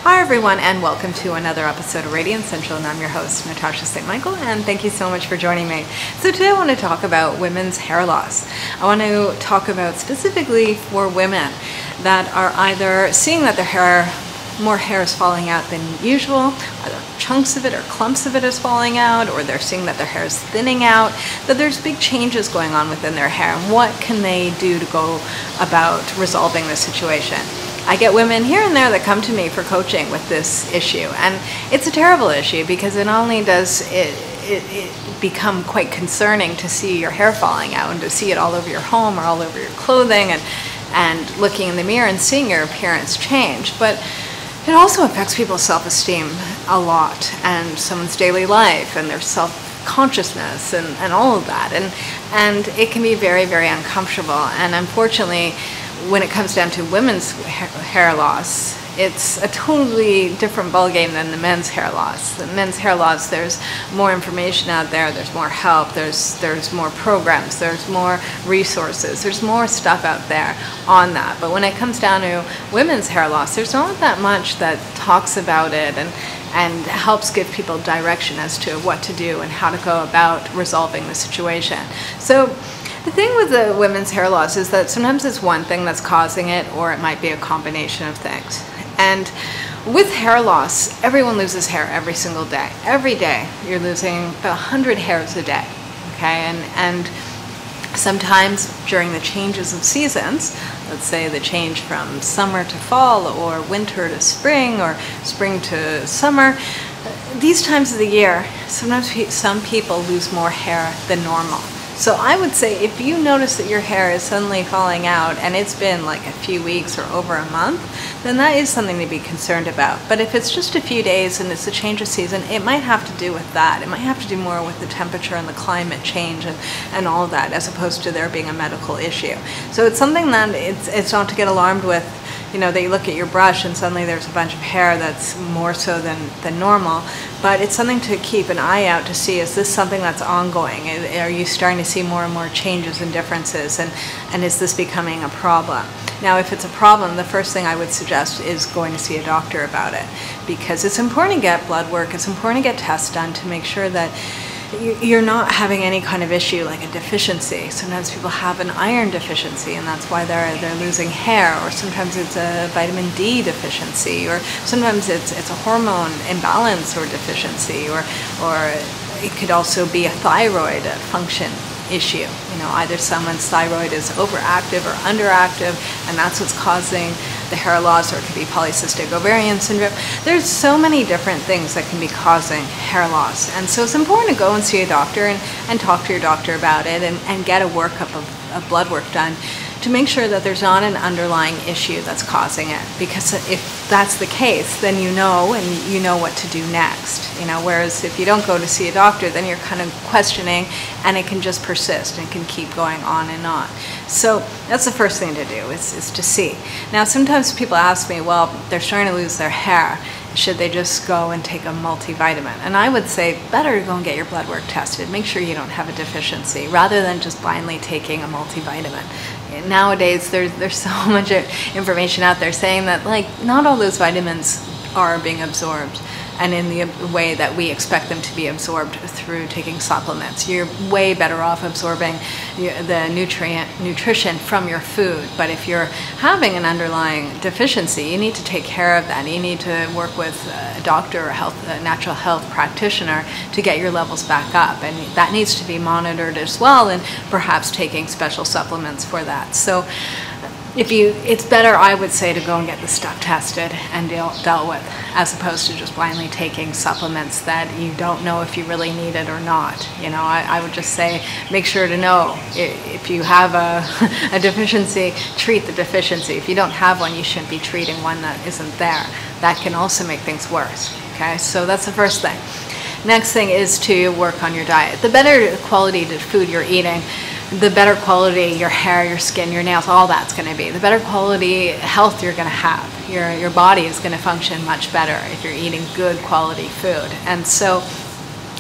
Hi everyone, and welcome to another episode of Radiant Central, and I'm your host, Natasha St. Michael, and thank you so much for joining me. So today I want to talk about women's hair loss. I want to talk about specifically for women that are either seeing that more hair is falling out than usual, either chunks of it or clumps of it is falling out, or they're seeing that their hair is thinning out, that there's big changes going on within their hair, and what can they do to go about resolving this situation. I get women here and there that come to me for coaching with this issue, and it's a terrible issue because it not only does it become quite concerning to see your hair falling out and to see it all over your home or all over your clothing and looking in the mirror and seeing your appearance change, but it also affects people's self-esteem a lot and someone's daily life and their self-consciousness and all of that, and it can be very, very uncomfortable. And unfortunately, when it comes down to women's hair loss, it's a totally different ballgame than the men's hair loss. The men's hair loss, there's more information out there, there's more help, there's more programs, there's more resources, there's more stuff out there on that. But when it comes down to women's hair loss, there's not that much that talks about it and helps give people direction as to what to do and how to go about resolving the situation. So the thing with the women's hair loss is that sometimes it's one thing that's causing it, or it might be a combination of things. And with hair loss, everyone loses hair every single day. Every day you're losing about 100 hairs a day, okay? And sometimes during the changes of seasons, let's say the change from summer to fall or winter to spring or spring to summer, these times of the year, sometimes some people lose more hair than normal. So I would say if you notice that your hair is suddenly falling out and it's been like a few weeks or over a month, then that is something to be concerned about. But if it's just a few days and it's a change of season, it might have to do with that. It might have to do more with the temperature and the climate change and all of that, as opposed to there being a medical issue. So it's something that it's not to get alarmed with, you know, that you look at your brush and suddenly there's a bunch of hair that's more so than normal. But it's something to keep an eye out to see, is this something that's ongoing? Are you starting to see more and more changes and differences? And is this becoming a problem? Now, if it's a problem, the first thing I would suggest is going to see a doctor about it, because it's important to get blood work, it's important to get tests done to make sure that you're not having any kind of issue like a deficiency. Sometimes people have an iron deficiency and that's why they're losing hair, or sometimes it's a vitamin D deficiency, or sometimes it's a hormone imbalance or deficiency, or it could also be a thyroid function issue. You know, either someone's thyroid is overactive or underactive, and that's what's causing the hair loss, or it could be polycystic ovarian syndrome. There's so many different things that can be causing hair loss, and so it's important to go and see a doctor and talk to your doctor about it and get a workup of blood work done to make sure that there's not an underlying issue that's causing it. Because if that's the case, then you know what to do next. You know, whereas if you don't go to see a doctor, then you're kind of questioning, and it can just persist and can keep going on and on. So that's the first thing to do, is to see. Now, sometimes people ask me, well, they're starting to lose their hair, should they just go and take a multivitamin? And I would say better to go and get your blood work tested. Make sure you don't have a deficiency, rather than just blindly taking a multivitamin. Nowadays, there's so much information out there saying that, like, not all those vitamins are being absorbed and in the way that we expect them to be absorbed through taking supplements. You're way better off absorbing the nutrition from your food. But if you're having an underlying deficiency, you need to take care of that. You need to work with a doctor or a natural health practitioner to get your levels back up. And that needs to be monitored as well, and perhaps taking special supplements for that. So it's better, I would say, to go and get the stuff tested and dealt with, as opposed to just blindly taking supplements that you don't know if you really need it or not. You know, I would just say, make sure to know if you have a deficiency, treat the deficiency. If you don't have one, you shouldn't be treating one that isn't there. That can also make things worse. Okay, so that's the first thing. Next thing is to work on your diet. The better quality the food you're eating, the better quality your hair, your skin, your nails, all that's going to be. The better quality health you're going to have. Your body is going to function much better if you're eating good quality food. And so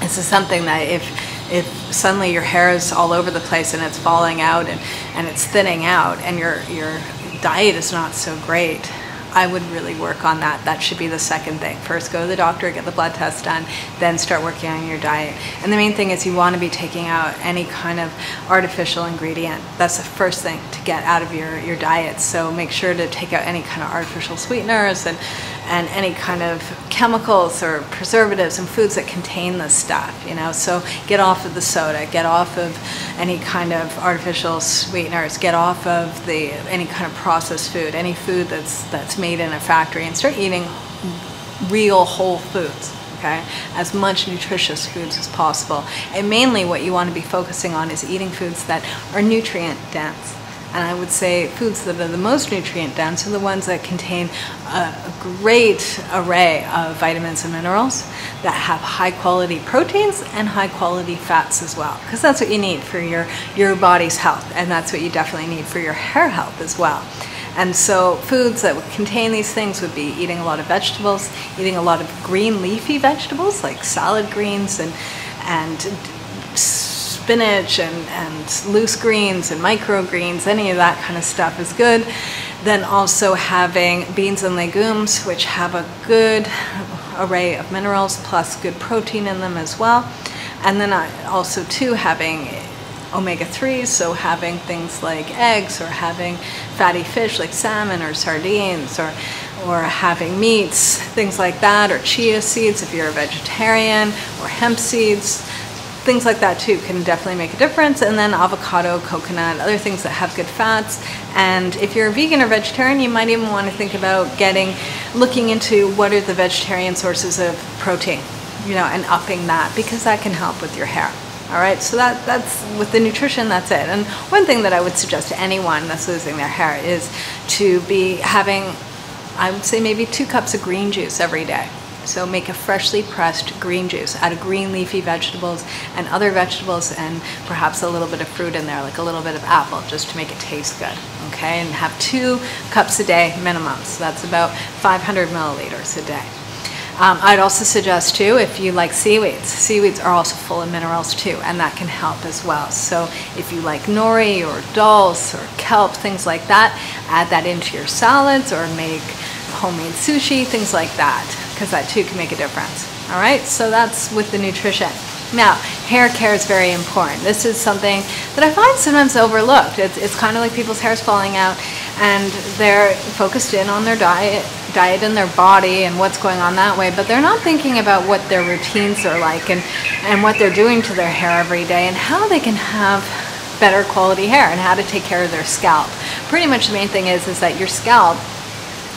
this is something that if suddenly your hair is all over the place and it's falling out and it's thinning out and your diet is not so great, I would really work on that. That should be the second thing. First, go to the doctor, get the blood test done, then start working on your diet. And the main thing is you want to be taking out any kind of artificial ingredient. That's the first thing to get out of your diet. So make sure to take out any kind of artificial sweeteners and any kind of chemicals or preservatives and foods that contain this stuff, you know. So get off of the soda, get off of any kind of artificial sweeteners, get off of any kind of processed food, any food that's made in a factory, and start eating real whole foods. Okay, as much nutritious foods as possible. And mainly what you want to be focusing on is eating foods that are nutrient dense. And I would say foods that are the most nutrient dense are the ones that contain a great array of vitamins and minerals, that have high quality proteins and high quality fats as well, because that's what you need for your body's health, and that's what you definitely need for your hair health as well. And so foods that would contain these things would be eating a lot of vegetables, eating a lot of green leafy vegetables like salad greens and spinach and loose greens and microgreens. Any of that kind of stuff is good. Then also having beans and legumes, which have a good array of minerals plus good protein in them as well. And then also too having omega-3s, so having things like eggs, or having fatty fish like salmon or sardines, or having meats, things like that, or chia seeds if you're a vegetarian, or hemp seeds. Things like that too can definitely make a difference. And then avocado, coconut, other things that have good fats. And if you're a vegan or vegetarian, you might even want to think about looking into what are the vegetarian sources of protein, you know, and upping that, because that can help with your hair. All right, so that's with the nutrition, that's it. And one thing that I would suggest to anyone that's losing their hair is to be having, I would say, maybe 2 cups of green juice every day. So make a freshly pressed green juice out of green leafy vegetables and other vegetables, and perhaps a little bit of fruit in there, like a little bit of apple, just to make it taste good, okay? And have 2 cups a day minimum, so that's about 500 milliliters a day. I'd also suggest too, if you like seaweeds are also full of minerals too, and that can help as well. So if you like nori or dulse or kelp, things like that, add that into your salads, or make homemade sushi, things like that, because that too can make a difference. All right, so that's with the nutrition. Now, hair care is very important. This is something that I find sometimes overlooked. It's kind of like people's hair's falling out, and they're focused in on their diet and their body and what's going on that way, but they're not thinking about what their routines are like, and what they're doing to their hair every day, and how they can have better quality hair, and how to take care of their scalp. Pretty much the main thing is that your scalp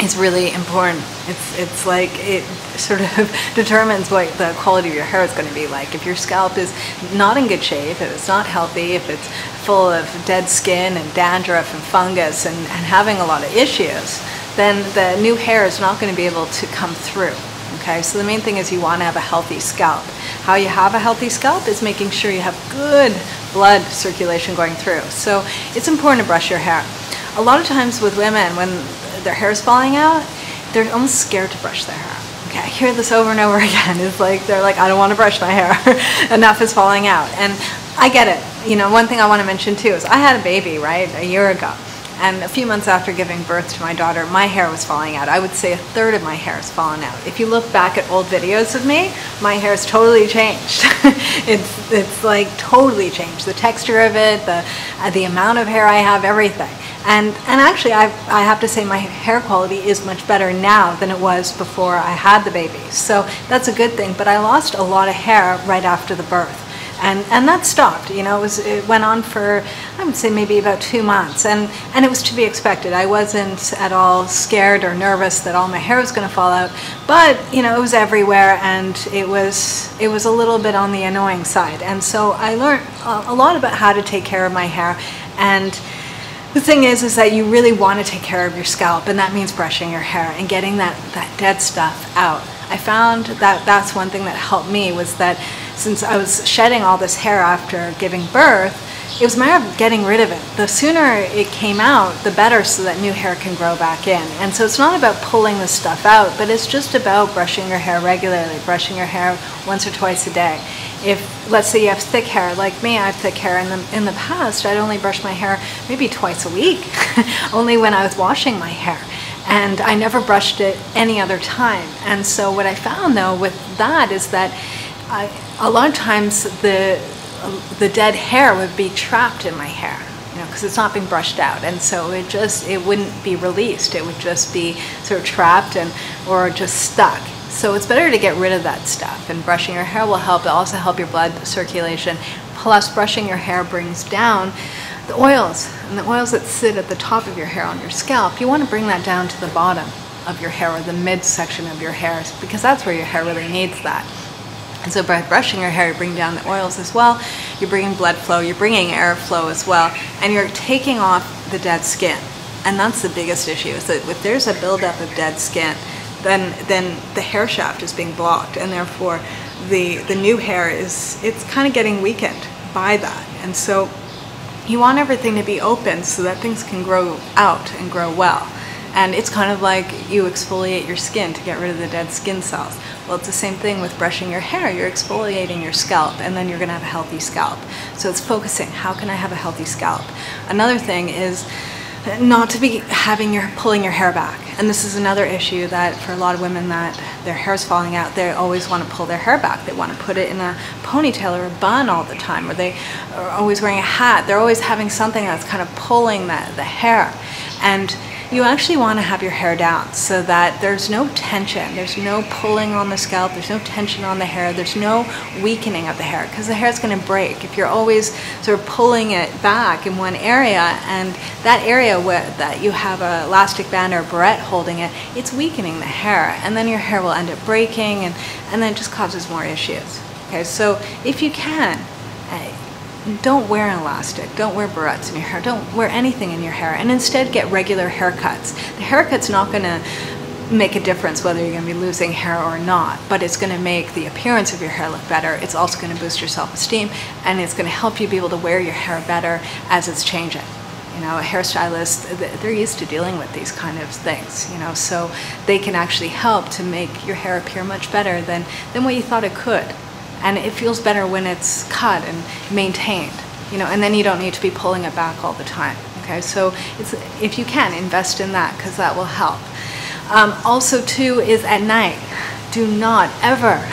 is really important. It's like it sort of determines what the quality of your hair is going to be like. If your scalp is not in good shape, if it's not healthy, if it's full of dead skin and dandruff and fungus and having a lot of issues, then the new hair is not going to be able to come through. Okay, so the main thing is you want to have a healthy scalp. How you have a healthy scalp is making sure you have good blood circulation going through. So it's important to brush your hair. A lot of times with women, when their hair is falling out, they're almost scared to brush their hair. Okay, I hear this over and over again. It's like, they're like, I don't want to brush my hair. Enough is falling out. And I get it. You know, one thing I want to mention too is I had a baby, right, a year ago. And a few months after giving birth to my daughter, my hair was falling out. I would say 1/3 of my hair has fallen out. If you look back at old videos of me, my hair's totally changed. it's like totally changed. The texture of it, the amount of hair I have, everything. And actually, I have to say my hair quality is much better now than it was before I had the baby. So that's a good thing. But I lost a lot of hair right after the birth. And that stopped, you know, it went on for, I would say, maybe about 2 months, and it was to be expected. I wasn't at all scared or nervous that all my hair was going to fall out, but, you know, it was everywhere, and it was a little bit on the annoying side. And so I learned a lot about how to take care of my hair. And the thing is that you really want to take care of your scalp, and that means brushing your hair and getting that dead stuff out. I found that that's one thing that helped me, was that since I was shedding all this hair after giving birth, it was a matter of getting rid of it. The sooner it came out, the better, so that new hair can grow back in. And so it's not about pulling this stuff out, but it's just about brushing your hair regularly, brushing your hair once or twice a day. If, let's say you have thick hair, like me, I have thick hair. In the past, I'd only brush my hair maybe twice a week, only when I was washing my hair. And I never brushed it any other time. And so what I found though with that is that a lot of times the dead hair would be trapped in my hair, because it's not being brushed out, and so it wouldn't be released. It would just be sort of trapped or just stuck. So it's better to get rid of that stuff, and brushing your hair will help. It'll also help your blood circulation. Plus, brushing your hair brings down the oils, and the oils that sit at the top of your hair on your scalp. You want to bring that down to the bottom of your hair, or the midsection of your hair, because that's where your hair really needs that. And so by brushing your hair, you bring down the oils as well. You're bringing blood flow, you're bringing airflow as well, and you're taking off the dead skin. And that's the biggest issue, is that if there's a buildup of dead skin, then the hair shaft is being blocked, and therefore the new hair it's kind of getting weakened by that. And so you want everything to be open so that things can grow out and grow well. And it's kind of like you exfoliate your skin to get rid of the dead skin cells. Well, it's the same thing with brushing your hair. You're exfoliating your scalp, and then you're going to have a healthy scalp. So it's focusing, how can I have a healthy scalp? Another thing is not to be pulling your hair back. And this is another issue that for a lot of women that their hair is falling out, they always want to pull their hair back. They want to put it in a ponytail or a bun all the time, or they are always wearing a hat. They're always having something that's kind of pulling the hair. And you actually want to have your hair down so that there's no tension, there's no pulling on the scalp, there's no tension on the hair, there's no weakening of the hair, because the hair is going to break if you're always sort of pulling it back in one area, and that area that you have an elastic band or a barrette holding it, it's weakening the hair, and then your hair will end up breaking, and then it just causes more issues. Okay, so if you can, don't wear an elastic, don't wear barrettes in your hair, don't wear anything in your hair, and instead get regular haircuts. The haircut's not going to make a difference whether you're going to be losing hair or not, but it's going to make the appearance of your hair look better. It's also going to boost your self-esteem, and it's going to help you be able to wear your hair better as it's changing. A hairstylist, they're used to dealing with these kind of things, so they can actually help to make your hair appear much better than what you thought it could. And it feels better when it's cut and maintained, and then you don't need to be pulling it back all the time. Okay, so if you can, invest in that, because that will help. Also too is at night, do not ever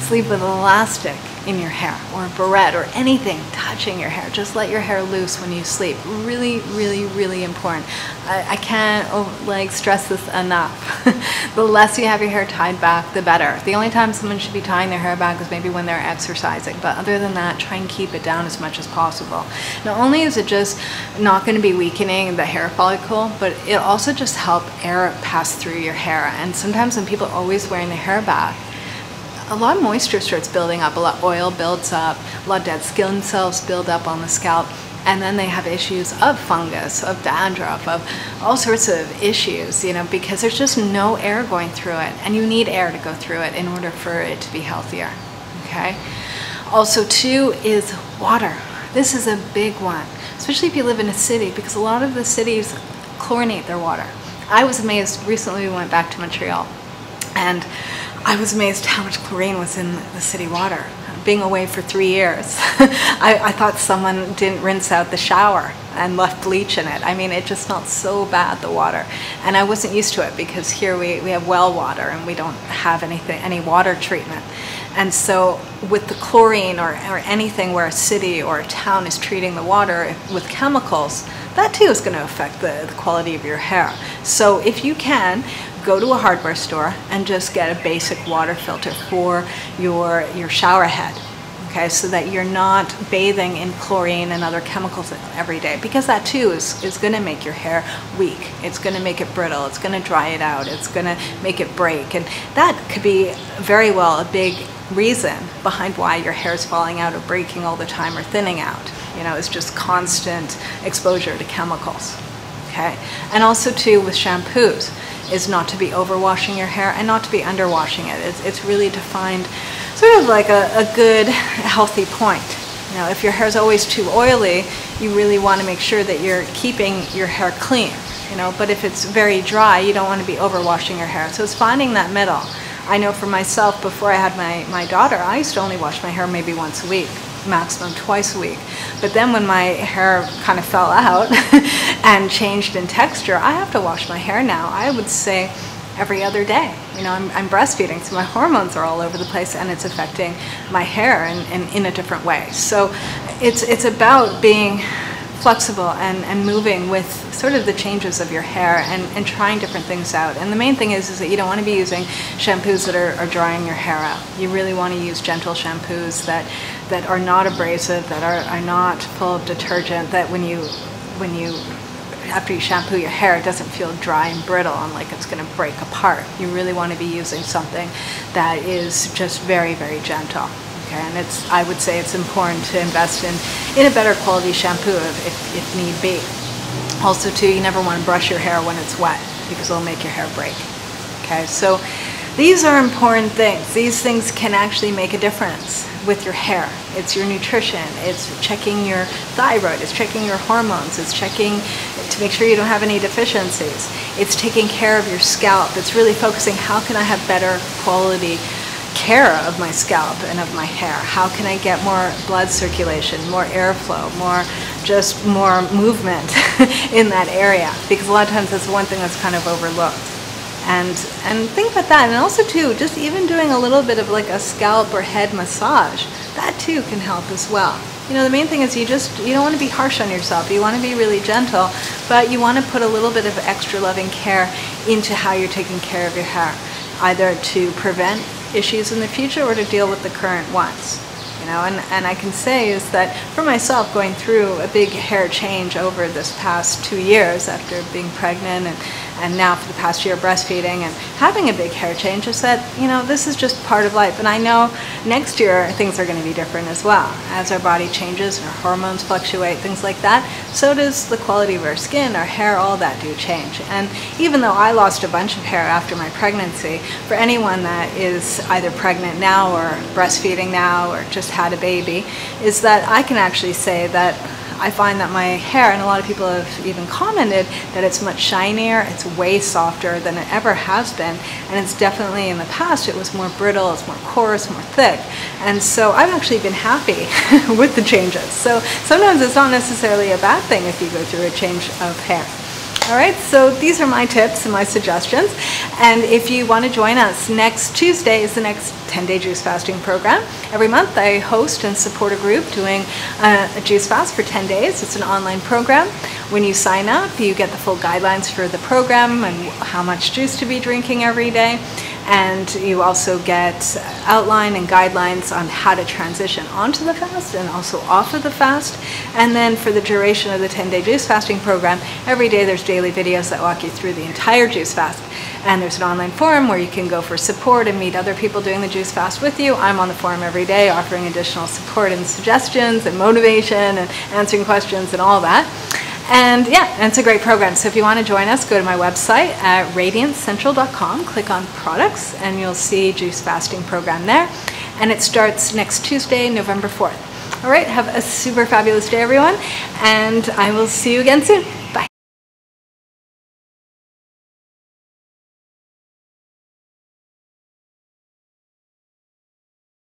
sleep with an elastic in your hair or a barrette or anything touching your hair. Just let your hair loose when you sleep. Really, really, really important. I can't stress this enough. The less you have your hair tied back, the better. The only time someone should be tying their hair back is maybe when they're exercising, but other than that, try and keep it down as much as possible. Not only is it just not going to be weakening the hair follicle, but it also just help air pass through your hair. And sometimes when people are always wearing their hair back, a lot of moisture starts building up, a lot of oil builds up, a lot of dead skin cells build up on the scalp, and then they have issues of fungus, of dandruff, of all sorts of issues, because there's just no air going through it, and you need air to go through it in order for it to be healthier, okay? Also too is water. This is a big one, especially if you live in a city, because a lot of the cities chlorinate their water. I was amazed, recently we went back to Montreal, and I was amazed how much chlorine was in the city water. Being away for 3 years, I thought someone didn't rinse out the shower and left bleach in it. I mean, it just smelled so bad, the water. And I wasn't used to it, because here we have well water and we don't have any water treatment. And so with the chlorine or anything where a city or a town is treating the water with chemicals, that too is going to affect the quality of your hair. So if you can, go to a hardware store and just get a basic water filter for your shower head, okay, so that you're not bathing in chlorine and other chemicals every day, because that too is going to make your hair weak. It's going to make it brittle, it's going to dry it out, it's going to make it break, and that could be very well a big reason behind why your hair is falling out or breaking all the time or thinning out. It's just constant exposure to chemicals, okay? And also too with shampoos, is not to be overwashing your hair and not to be underwashing it. It's really to find sort of like a good, healthy point. If your hair is always too oily, you really want to make sure that you're keeping your hair clean, but if it's very dry, you don't want to be overwashing your hair. So it's finding that middle. I know for myself, before I had my daughter, I used to only wash my hair maybe once a week. maximum twice a week. But then when my hair kind of fell out and changed in texture, I have to wash my hair now, I would say every other day. You know, I'm breastfeeding, so my hormones are all over the place, and it's affecting my hair in a different way. So it's about being flexible and moving with sort of the changes of your hair and trying different things out. And the main thing is that you don't want to be using shampoos that are drying your hair out. You really want to use gentle shampoos that are not abrasive, that are not full of detergent, that when you after you shampoo your hair, it doesn't feel dry and brittle and like it's going to break apart. You really want to be using something that is just very, very gentle. Okay, and I would say it's important to invest in a better quality shampoo if need be. Also, too, you never want to brush your hair when it's wet because it'll make your hair break. Okay, so these are important things. These things can actually make a difference with your hair. It's your nutrition, it's checking your thyroid, it's checking your hormones, it's checking to make sure you don't have any deficiencies. It's taking care of your scalp. It's really focusing, how can I have better quality care of my scalp and of my hair? How can I get more blood circulation, more airflow, more movement in that area? Because a lot of times that's one thing that's kind of overlooked. And think about that. And also too, just even doing a little bit of like a scalp or head massage, that too can help as well. You know, the main thing is you don't want to be harsh on yourself. You want to be really gentle, but you want to put a little bit of extra loving care into how you're taking care of your hair, either to prevent issues in the future or to deal with the current ones. You know, and I can say is that for myself, going through a big hair change over this past 2 years after being pregnant and now for the past year breastfeeding and having a big hair change, is that, you know, this is just part of life. And I know next year things are going to be different as well. As our body changes and our hormones fluctuate, things like that, so does the quality of our skin, our hair, all that do change. And even though I lost a bunch of hair after my pregnancy, for anyone that is either pregnant now or breastfeeding now or just had a baby, is that I can actually say that I find that my hair, and a lot of people have even commented that it's much shinier, it's way softer than it ever has been, and it's definitely in the past it was more brittle, it's more coarse, more thick, and so I've actually been happy with the changes. So sometimes it's not necessarily a bad thing if you go through a change of hair. All right, so these are my tips and my suggestions. And if you want to join us, next Tuesday is the next 10-day juice fasting program. Every month I host and support a group doing a juice fast for 10 days. It's an online program. When you sign up, you get the full guidelines for the program and how much juice to be drinking every day. And you also get outline and guidelines on how to transition onto the fast and also off of the fast. And then for the duration of the 10-day juice fasting program, every day there's daily videos that walk you through the entire juice fast. And there's an online forum where you can go for support and meet other people doing the juice fast with you. I'm on the forum every day offering additional support and suggestions and motivation and answering questions and all that. And yeah, and it's a great program. So if you want to join us, go to my website at radiancecentral.com, click on products, and you'll see juice fasting program there. And it starts next Tuesday, November 4th. All right, have a super fabulous day, everyone, and I will see you again soon. Bye.